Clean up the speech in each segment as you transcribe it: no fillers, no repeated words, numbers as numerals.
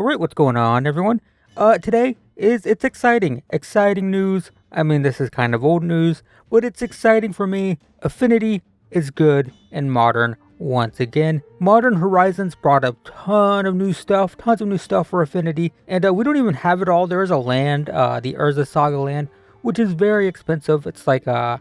Alright, what's going on, everyone? Today it's exciting. Exciting news. I mean, this is kind of old news, but it's exciting for me. Affinity is good and modern once again. Modern Horizons brought up tons of new stuff for Affinity, and we don't even have it all. There is a land, the Urza Saga land, which is very expensive. It's like $50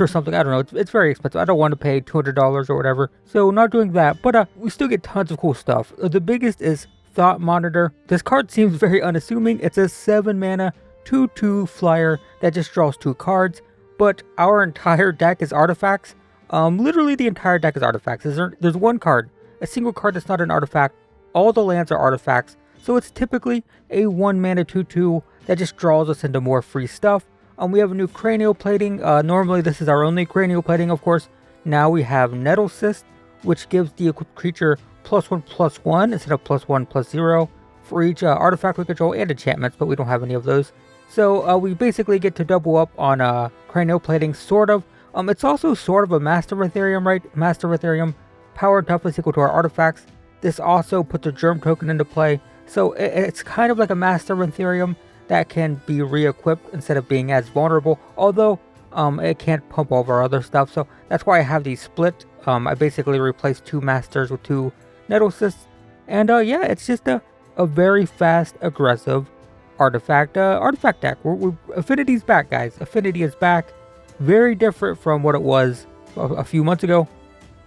or something. I don't know. It's very expensive. I don't want to pay $200 or whatever. So not doing that. But we still get tons of cool stuff. The biggest is Thought Monitor. This card seems very unassuming. It's a 7 mana 2/2 flyer that just draws 2 cards. But our entire deck is artifacts. Literally the entire deck is artifacts. There's one card, a single card that's not an artifact. All the lands are artifacts. So it's typically a 1 mana 2/2 that just draws us into more free stuff. We have a new cranial plating. Normally this is our only cranial plating, of course. Now we have Nettle Cyst, which gives the equipped creature +1/+1 instead of +1/+0 for each artifact we control and enchantments, but we don't have any of those. So we basically get to double up on cranial plating, sort of. It's also sort of a Master of Ethereum, right? Master of Ethereum, power and toughness equal to our artifacts. This also puts a germ token into play. So it's kind of like a Master of Ethereum that can be re-equipped instead of being as vulnerable, although it can't pump all of our other stuff, so that's why I have these split. I basically replaced 2 Masters with 2 Nettle Cysts, and yeah, it's just a very fast, aggressive artifact deck. Affinity's back, guys. Affinity is back. Very different from what it was a few months ago,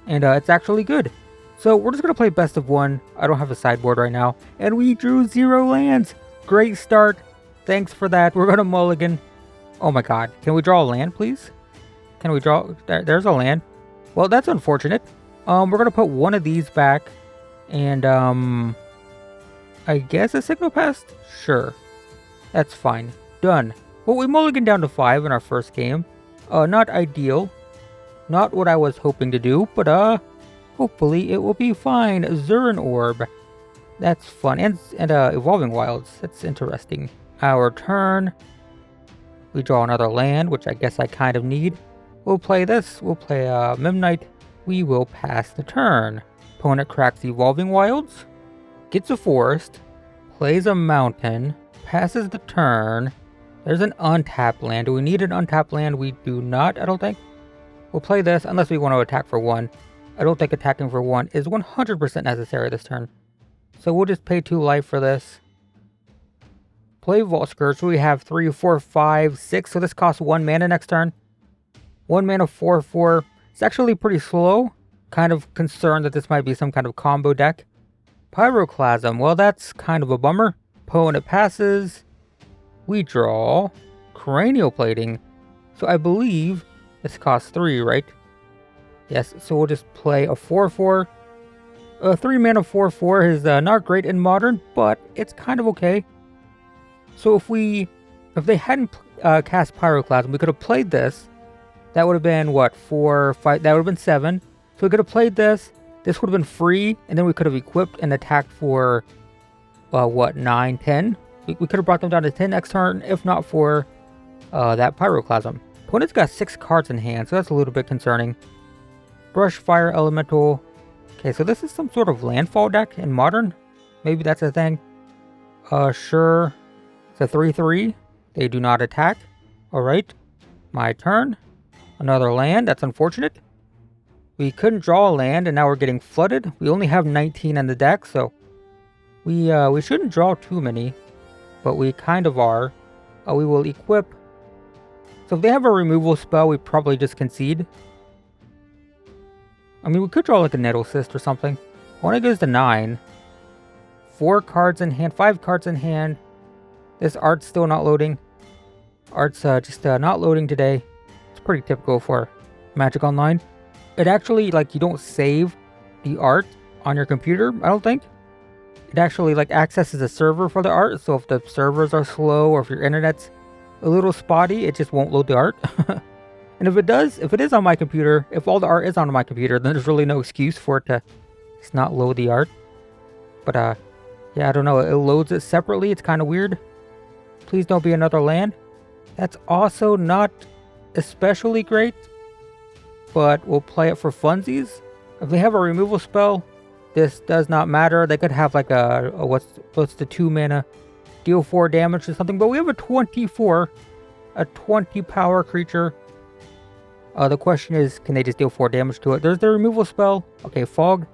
and it's actually good. So we're just going to play best of 1. I don't have a sideboard right now, and we drew 0 lands. Great start. Thanks for that. We're going to mulligan. Oh my god. Can we draw a land, please? Can we draw? There's a land. Well, that's unfortunate. We're going to put one of these back. And, I guess a Signal Pest? Sure. That's fine. Done. Well, we mulliganed down to 5 in our first game. Not ideal. Not what I was hoping to do, but, hopefully it will be fine. Zurin Orb. That's fun. And Evolving Wilds. That's interesting. Our turn. We draw another land, which I guess I kind of need. We'll play this. We'll play Memnite. We will pass the turn. Opponent cracks Evolving Wilds. Gets a forest. Plays a mountain. Passes the turn. There's an untapped land. Do we need an untapped land? We do not, I don't think. We'll play this unless we want to attack for 1. I don't think attacking for 1 is 100% necessary this turn. So we'll just pay 2 life for this. Play Vault Scourge. We have 3, 4, 5, 6. So this costs 1 mana next turn. 1 mana 4/4. It's actually pretty slow. Kind of concerned that this might be some kind of combo deck. Pyroclasm. Well, that's kind of a bummer. Opponent passes. We draw Cranial Plating. So I believe this costs 3, right? Yes. So we'll just play a 4/4. 3 mana 4/4 is not great in Modern, but it's kind of okay. So if they hadn't cast Pyroclasm, we could have played this. That would have been, what, 4, 5, that would have been 7. So we could have played this. This would have been free, and then we could have equipped and attacked for, what, 9, 10? We could have brought them down to 10 next turn, if not for that Pyroclasm. Opponent's got 6 cards in hand, so that's a little bit concerning. Brush, Fire, Elemental. Okay, so this is some sort of landfall deck in Modern. Maybe that's a thing. Sure. It's a 3/3. They do not attack. Alright. My turn. Another land. That's unfortunate. We couldn't draw a land, and now we're getting flooded. We only have 19 in the deck, so we shouldn't draw too many, but we kind of are. We will equip. So if they have a removal spell, we probably just concede. I mean, we could draw like a Nettle Cyst or something. When it goes to 9. 4 cards in hand, 5 cards in hand. This art's still not loading. Art's just not loading today. It's pretty typical for Magic Online. It actually, like, you don't save the art on your computer, I don't think. It actually, like, accesses a server for the art, so if the servers are slow or if your internet's a little spotty, it just won't load the art. And if it is on my computer, if all the art is on my computer, then there's really no excuse for it to just not load the art. But, yeah, I don't know. It loads it separately. It's kind of weird. Please don't be another land. That's also not especially great, but we'll play it for funsies. If they have a removal spell, This does not matter. They could have like a what's the 2 mana, deal 4 damage or something. But we have a 24, a 20 power creature. The question is, can they just deal 4 damage to it? There's the removal spell. Okay, fog.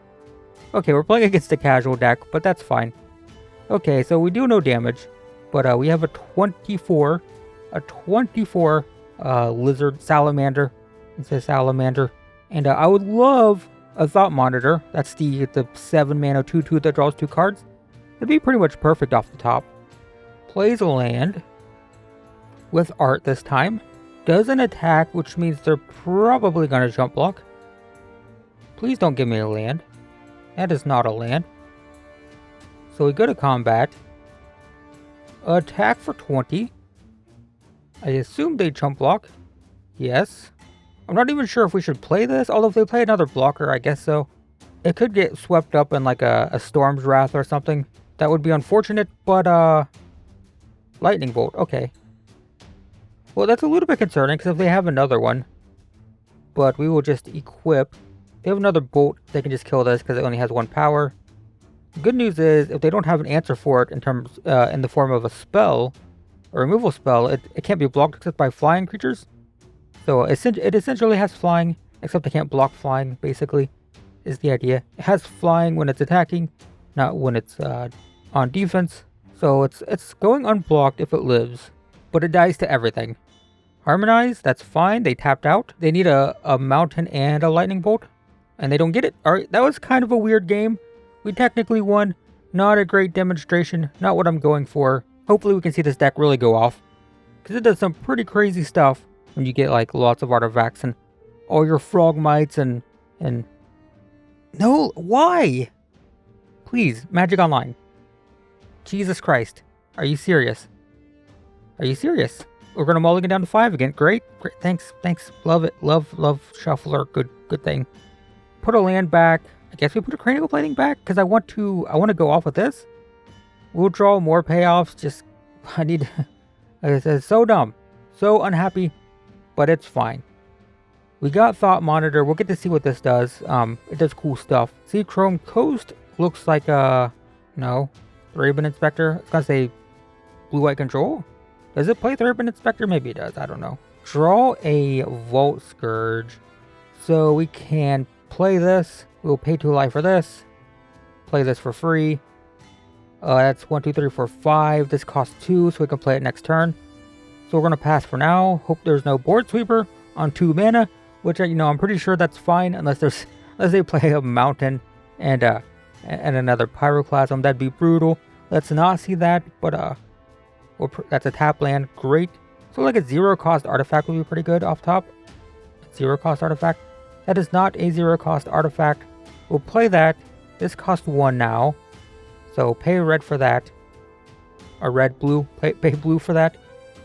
Okay, we're playing against the casual deck, but that's fine. Okay, so we do no damage, but we have a 24 lizard salamander. It says salamander, and I would love a Thought Monitor. That's the 7 mana 2/2 that draws 2 cards. It'd be pretty much perfect off the top. Plays a land with art this time. Does an attack, which means they're probably going to jump block. Please don't give me a land. That is not a land. So we go to combat. Attack for 20. I assume they jump block. Yes. I'm not even sure if we should play this, although if they play another blocker, I guess so. It could get swept up in like a Storm's Wrath or something. That would be unfortunate, but Lightning Bolt, okay. Well, that's a little bit concerning, because if they have another one, but we will just equip. They have another bolt, they can just kill this, because it only has 1 power. The good news is, if they don't have an answer for it in the form of a spell, a removal spell, it can't be blocked except by flying creatures. So it essentially has flying, except they can't block flying, basically, is the idea. It has flying when it's attacking, not when it's on defense. So it's going unblocked if it lives, but it dies to everything. Harmonize, that's fine, they tapped out. They need a mountain and a lightning bolt, and they don't get it. Alright, that was kind of a weird game. We technically won, not a great demonstration, not what I'm going for. Hopefully we can see this deck really go off, because it does some pretty crazy stuff when you get like lots of artifacts and all your frog mites and... No, why? Please, Magic Online. Jesus Christ. Are you serious? Are you serious? We're gonna mulligan down to 5 again. Great, great. Thanks. Love it. Love Shuffler. Good thing. Put a land back. I guess we put a cranial plating back because I want to go off with this. We'll draw more payoffs. Just I need. It's so dumb, so unhappy, but it's fine. We got Thought Monitor. We'll get to see what this does. It does cool stuff. See, Chrome Coast looks like no, Thraben Inspector. It's gonna say Blue-White Control. Does it play Thraben Inspector? Maybe it does. I don't know. Draw a Vault Scourge. So we can play this. We'll pay 2 life for this. Play this for free. That's 1, 2, 3, 4, 5. This costs 2, so we can play it next turn. So we're gonna pass for now. Hope there's no board sweeper on 2 mana, which I'm pretty sure that's fine unless they play a mountain and another pyroclasm. That'd be brutal. Let's not see that, but that's a tap land. Great. So like a 0 cost artifact would be pretty good off top. 0 cost artifact. That is not a 0 cost artifact. We'll play that. This costs 1 now. So pay red for that. Or red, blue. Pay blue for that.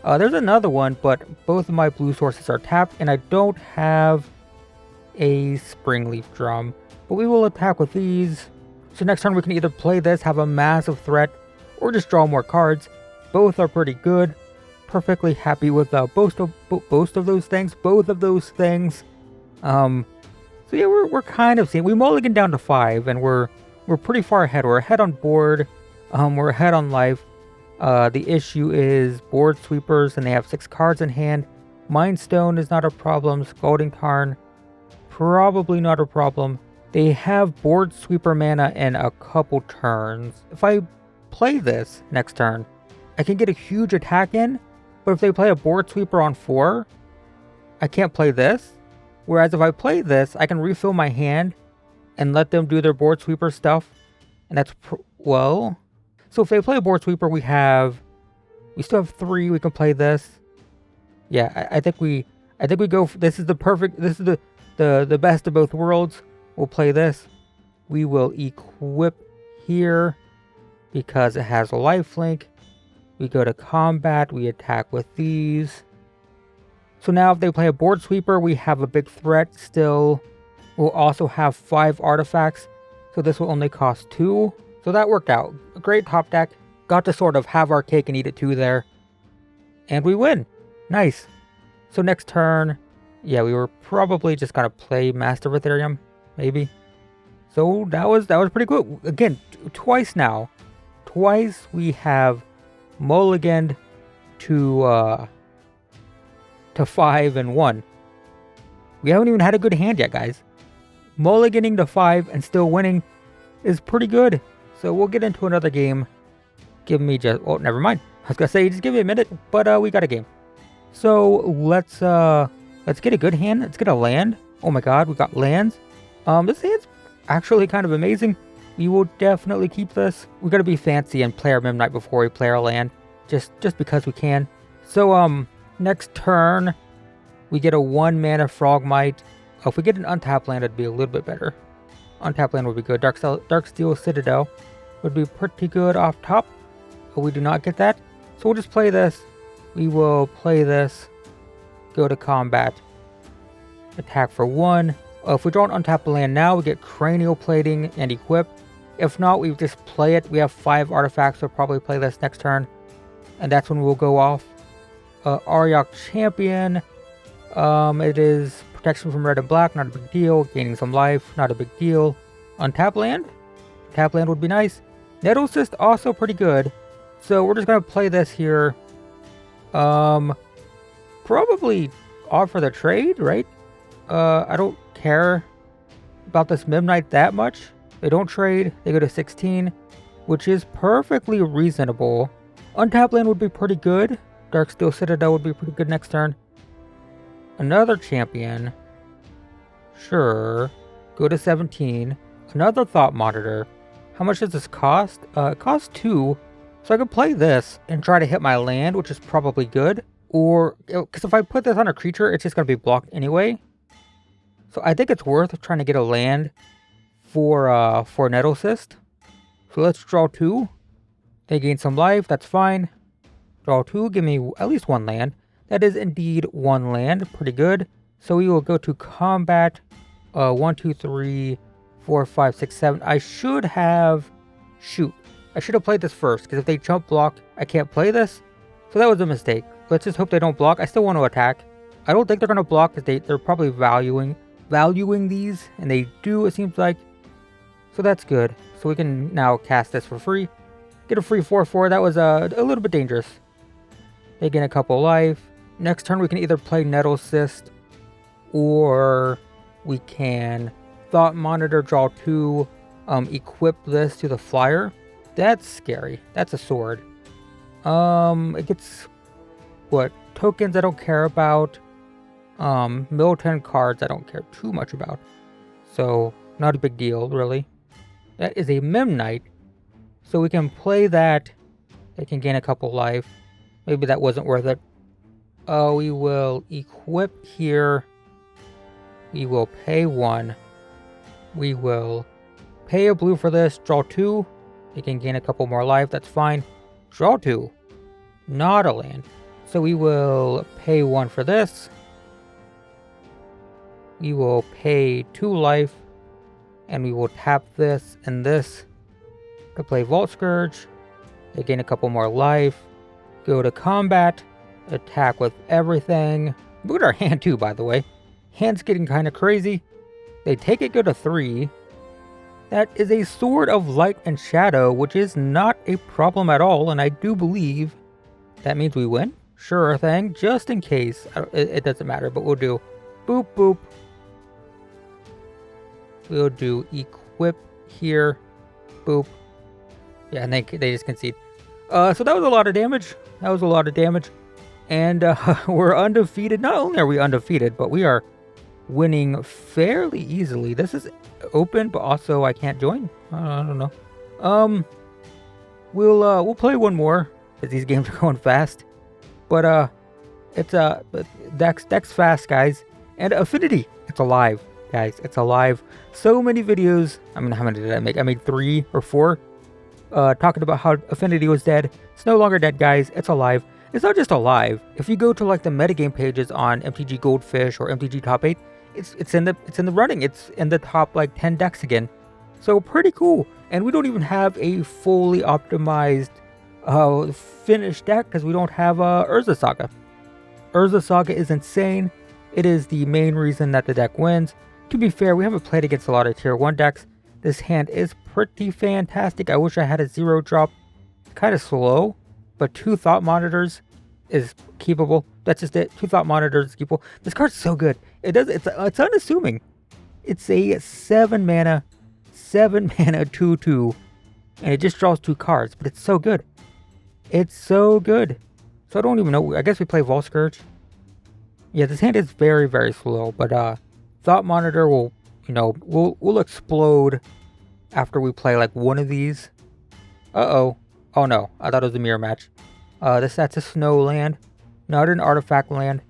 There's another one, but both of my blue sources are tapped, and I don't have a Springleaf Drum. But we will attack with these. So next turn we can either play this, have a massive threat, or just draw more cards. Both are pretty good. Perfectly happy with both of those things. Both of those things. So yeah, we're kind of seeing. We mulligan down to 5, and we're pretty far ahead. We're ahead on board. We're ahead on life. The issue is board sweepers, and they have 6 cards in hand. Mind Stone is not a problem. Scalding Tarn, probably not a problem. They have board sweeper mana in a couple turns. If I play this next turn, I can get a huge attack in, but if they play a board sweeper on 4, I can't play this. Whereas if I play this, I can refill my hand and let them do their board sweeper stuff. And that's, well... So if they play a board sweeper, we still have 3, we can play this. Yeah, I think we go, this is the best of both worlds. We'll play this. We will equip here because it has a lifelink. We go to combat, we attack with these. So now if they play a board sweeper, we have a big threat still. We'll also have 5 artifacts, so this will only cost 2. So that worked out. A great top deck. Got to sort of have our cake and eat it too there. And we win. Nice. So next turn, yeah, we were probably just gonna play Master of Ethereum, maybe. So that was pretty good. Again, twice now. Twice we have mulliganed to 5 and 1. We haven't even had a good hand yet, guys. Mulliganing to 5 and still winning is pretty good. So we'll get into another game. Give me just... Oh, never mind. I was going to say, just give me a minute. But we got a game. So let's get a good hand. Let's get a land. Oh my god, we got lands. This hand's actually kind of amazing. We will definitely keep this. We got to be fancy and play our Midnight before we play our land. Just because we can. So, next turn, we get a 1 mana Frogmite. If we get an untapped land, it'd be a little bit better. Untapped land would be good. Darksteel Citadel would be pretty good off top. But we do not get that. So we'll just play this. We will play this. Go to combat. Attack for 1. If we draw an untapped land now, we get Cranial Plating and Equip. If not, we just play it. We have 5 artifacts, so we'll probably play this next turn. And that's when we'll go off. Aryok Champion. It is protection from red and black, not a big deal. Gaining some life, not a big deal. Untap land? Tap land would be nice. Nettle Cyst also pretty good. So we're just going to play this here. Probably offer the trade, right? I don't care about this Midnight that much. They don't trade. They go to 16, which is perfectly reasonable. Untap land would be pretty good. Darksteel Citadel would be pretty good next turn. Another champion. Sure. Go to 17. Another Thought Monitor. How much does this cost? It costs 2. So I could play this and try to hit my land, which is probably good. Or, because if I put this on a creature, it's just going to be blocked anyway. So I think it's worth trying to get a land for Nettle Cyst. So let's draw 2. They gain some life, that's fine. Draw 2, give me at least 1 land. That is indeed 1 land, pretty good. So we will go to combat. 1, 2, 3, 4, 5, 6, 7. I should have... Shoot. I should have played this first, because if they jump block, I can't play this. So that was a mistake. Let's just hope they don't block. I still want to attack. I don't think they're going to block, because they're probably valuing these, and they do, it seems like. So that's good. So we can now cast this for free. Get a free 4/4. That was a little bit dangerous. They gain a couple life. Next turn we can either play Nettle Cyst, or we can Thought Monitor, draw 2, equip this to the flyer. That's scary. That's a sword. It gets what? Tokens I don't care about. Militant cards I don't care too much about. So not a big deal, really. That is a Midnight. So we can play that. They can gain a couple life. Maybe that wasn't worth it. We will equip here. We will pay 1. We will pay a blue for this. Draw 2. They can gain a couple more life. That's fine. Draw 2. Not a land. So we will pay 1 for this. We will pay 2 life. And we will tap this and this to play Vault Scourge. They gain a couple more life. Go to combat. Attack with everything. Look at our hand too, by the way. Hand's getting kind of crazy. They take it, go to 3. That is a Sword of Light and Shadow, which is not a problem at all. And I do believe that means we win. Sure thing. Just in case. It doesn't matter, but we'll do boop, boop. We'll do equip here. Boop. Yeah, and they just concede. So that was a lot of damage. And we're undefeated. Not only are we undefeated, but we are winning fairly easily. This is open, but also I can't join. I don't know. We'll play one more, because these games are going fast. But it's Dex fast, guys. And Affinity, it's alive, guys. It's alive. So many videos. I mean, how many did I make? I made 3 or 4. Talking about how Affinity was dead. It's no longer dead, guys. It's alive. It's not just alive. If you go to like the metagame pages on MTG Goldfish or MTG Top 8, it's in the running. It's in the top like 10 decks again. So pretty cool. And we don't even have a fully optimized finished deck because we don't have Urza Saga. Urza Saga is insane. It is the main reason that the deck wins. To be fair, we haven't played against a lot of tier 1 decks. This hand is pretty fantastic. I wish I had a 0 drop. Kind of slow, but 2 Thought Monitors is keepable. That's just it. 2 Thought Monitors is keepable. This card's so good. It's unassuming. It's a 7 mana 2/2, and it just draws 2 cards, but it's so good. It's so good. So I don't even know. I guess we play Vault Scourge. Yeah, this hand is very, very slow, but Thought Monitor will, we'll explode after we play like one of these. Uh-oh. Oh no, I thought it was a mirror match. That's a snow land, not an artifact land.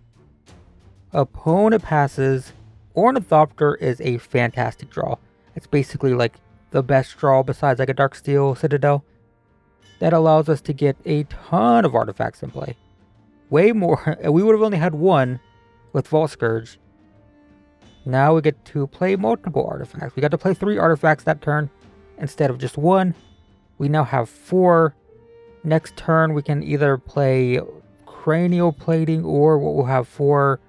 Opponent passes. Ornithopter is a fantastic draw. It's basically like the best draw besides like a Darksteel Citadel. That allows us to get a ton of artifacts in play. Way more. We would have only had one with Vault Scourge. Now we get to play multiple artifacts. We got to play 3 artifacts that turn instead of just 1. We now have 4. Next turn we can either play Cranial Plating or we'll have 4,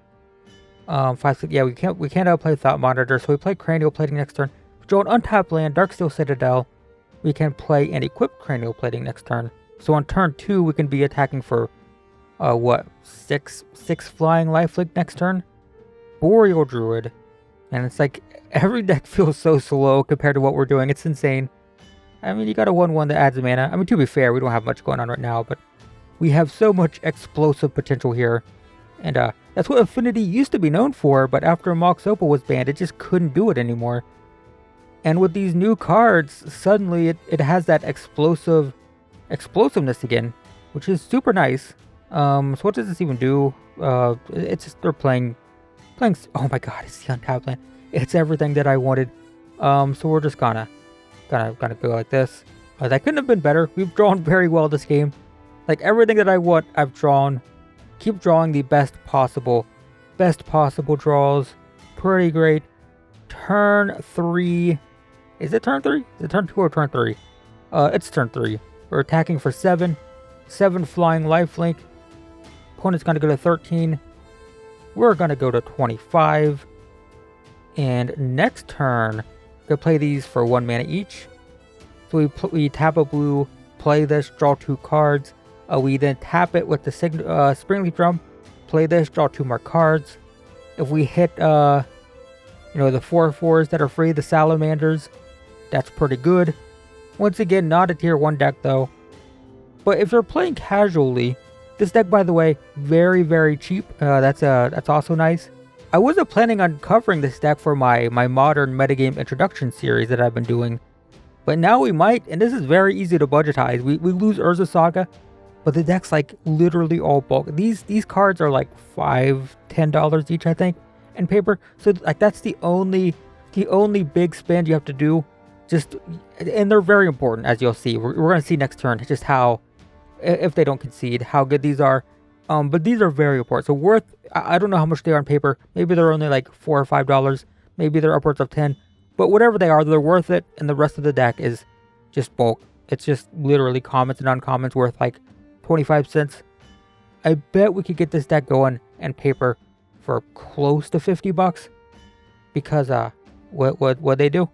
5, 6. Yeah, we can't play Thought Monitor, so we play Cranial Plating next turn. We draw an untapped land, Darksteel Citadel. We can play and equip Cranial Plating next turn. So on turn 2 we can be attacking for 6 flying lifelink next turn. Boreal Druid. And it's like every deck feels so slow compared to what we're doing. It's insane. I mean, you got a 1/1 that adds mana. I mean, to be fair, we don't have much going on right now, but we have so much explosive potential here. And that's what Affinity used to be known for, but after Mox Opal was banned, it just couldn't do it anymore. And with these new cards, suddenly it has that explosiveness again, which is super nice. So what does this even do? It's just they're playing. Oh my god, it's the untapped land. It's everything that I wanted. So we're just gonna go like this. That couldn't have been better. We've drawn very well this game. Like everything that I want, I've drawn. Keep drawing the best possible draws. Pretty great. Turn 3. Is it turn 3? Is it turn 2 or turn 3? It's turn 3. We're attacking for 7. 7 flying lifelink. Opponent's gonna go to 13. We're gonna go to 25. And next turn, we'll play these for 1 mana each. So we tap a blue, play this, draw 2 cards. We then tap it with the Springleaf Drum, play this, draw 2 more cards. If we hit, the 4/4s that are free, the Salamanders, that's pretty good. Once again, not a tier 1 deck though. But if you're playing casually, this deck, by the way, very, very cheap. That's also nice. I wasn't planning on covering this deck for my modern metagame introduction series that I've been doing. But now we might, and this is very easy to budgetize. We lose Urza Saga, but the deck's like literally all bulk. These cards are like $5-10 each, I think, in paper. So like that's the only big spend you have to do. And they're very important, as you'll see. We're going to see next turn just how, if they don't concede, how good these are. But these are very important. So I don't know how much they are on paper. Maybe they're only like $4 or $5. Maybe they're upwards of 10. But whatever they are, they're worth it. And the rest of the deck is just bulk. It's just literally commons and uncommons worth like 25 cents. I bet we could get this deck going and paper for close to $50. Because what they do?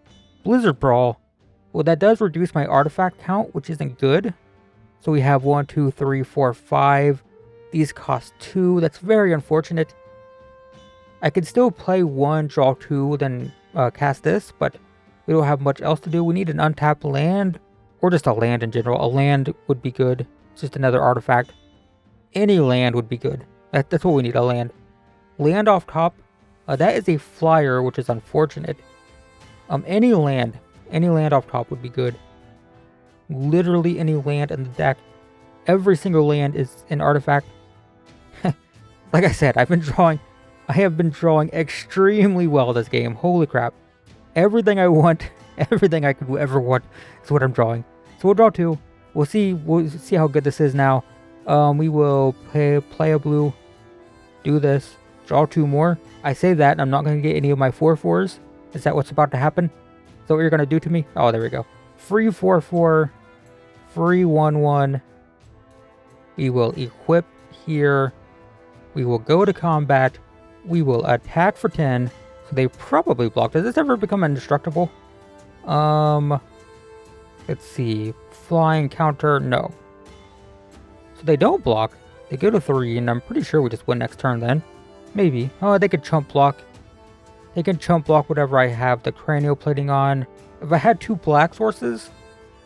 Blizzard Brawl. Well, that does reduce my artifact count, which isn't good. So we have 1, 2, 3, 4, 5. These cost 2. That's very unfortunate. I could still play 1, draw 2, then cast this, but we don't have much else to do. We need an untapped land, or just a land in general. A land would be good. It's just another artifact. Any land would be good. That's what we need, a land. Land off top. That is a flyer, which is unfortunate. Any land off top would be good. Literally any land in the deck. Every single land is an artifact. Like I said, I have been drawing extremely well this game. Holy crap. Everything I want, everything I could ever want is what I'm drawing. So we'll draw 2. We'll see how good this is now. We will play a blue, do this, draw 2 more. I say that, and I'm not going to get any of my 4/4s. Is that what's about to happen? Is that what you're going to do to me? Oh, there we go. Free 4/4, free 1/1. We will equip here. We will go to combat. We will attack for 10. So they probably blocked. Does this ever become indestructible? Let's see. Flying counter, no. So they don't block. They go to 3, and I'm pretty sure we just win next turn then. Maybe. Oh, they could chump block. They can chump block whatever I have the cranial plating on. If I had 2 black sources,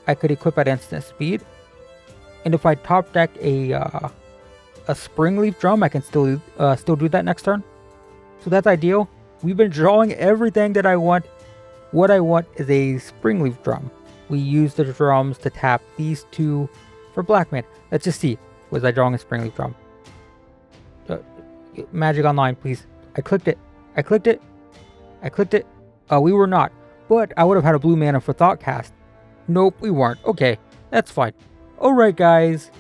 I could equip at instant speed. And if I top deck a springleaf drum, I can still do that next turn. So that's ideal. We've been drawing everything that I want. What I want is a springleaf drum. We use the drums to tap these 2 for black man. Let's just see. Was I drawing a springleaf drum? Magic Online, please. I clicked it. I clicked it. I clicked it. We were not. But I would have had a blue mana for Thoughtcast. Nope, we weren't. Okay, that's fine. Alright, guys.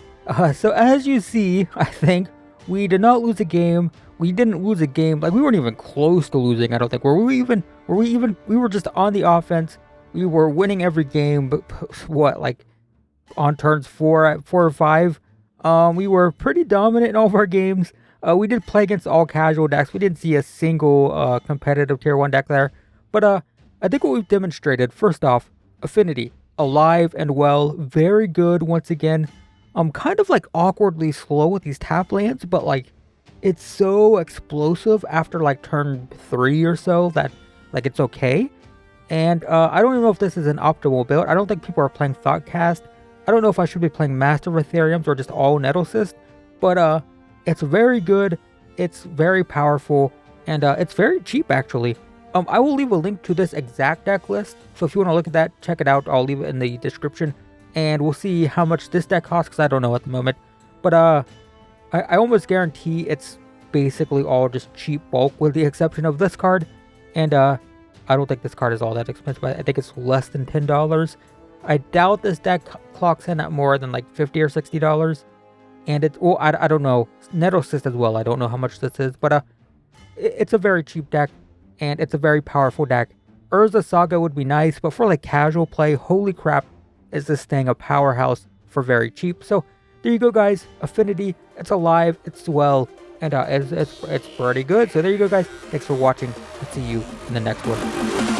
So as you see, I think, we did not lose a game. We didn't lose a game. Like, we weren't even close to losing, I don't think. We were just on the offense. We were winning every game, but what, like, on turns 4 or 5? We were pretty dominant in all of our games. We did play against all casual decks. We didn't see a single competitive tier 1 deck there. But I think what we've demonstrated, first off, Affinity, alive and well, very good once again. Kind of like awkwardly slow with these tap lands, but like it's so explosive after like turn 3 or so that like it's okay. And I don't even know if this is an optimal build. I don't think people are playing Thoughtcast. I don't know if I should be playing Master of Ethereums or just all Nettlecyst, but it's very good, it's very powerful, and it's very cheap actually. I will leave a link to this exact deck list, so if you want to look at that, check it out. I'll leave it in the description, and we'll see how much this deck costs, because I don't know at the moment. But I almost guarantee it's basically all just cheap bulk, with the exception of this card, and I don't think this card is all that expensive. I think it's less than $10. I doubt this deck clocks in at more than like $50 or $60. And it's, well, I don't know. Nettlecyst as well. I don't know how much this is. But it's a very cheap deck. And it's a very powerful deck. Urza Saga would be nice. But for like casual play, holy crap, is this thing a powerhouse for very cheap. So there you go, guys. Affinity. It's alive. It's well. And it's pretty good. So there you go, guys. Thanks for watching. I'll see you in the next one.